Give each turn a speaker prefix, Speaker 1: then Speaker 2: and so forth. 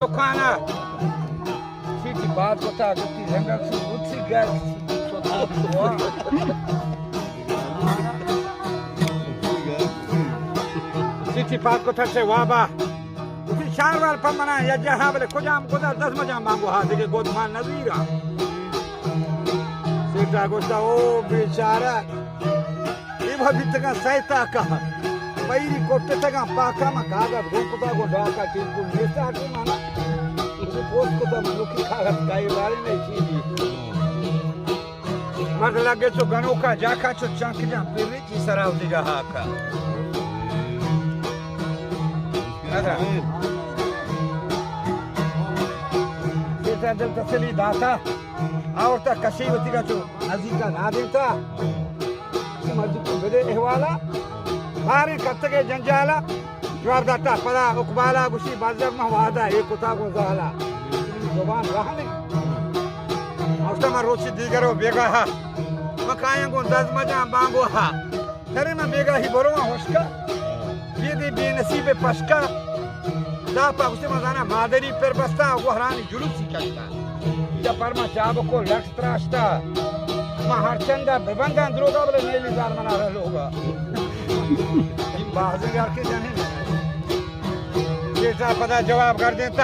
Speaker 1: Dokana. Siti baat kota gutti zengak su utsi gas. Siti baat kota se waba. Uti sharwal pamana ya jahabale kujam kuda 10 majam mango ha dege godman nazira. Sita gosta o bichara. Iba bitga saita ka. Pairi kotte taga paka ma kaga gonkuta gonda ka timpu nesta atu mana. Uti post kota manuki kaga kai bari nei chidi. Mag lage to ganoka jaka cho chanki jam pirri chi sarau diga haka. Ada. Sita del taseli data. Aorta kashiyo diga cho nazika na denta. Majid bede ehwala. Hari kattege janjala jawab data pada ukbala gushi bazab ma wada ek uta go zala zuban rahne автама rochi digaro bega ha makaya go daz maja bango ha tare ma bega hi borwa hoshka yedi be nasibe pashka da pa gushi mazana madari per basta go harani julusi kashta ja parma jab ko lakstrashta ma harchanda bebandan droga bole neli zar mana loga बाहर के जाने ये पता जवाब कर देता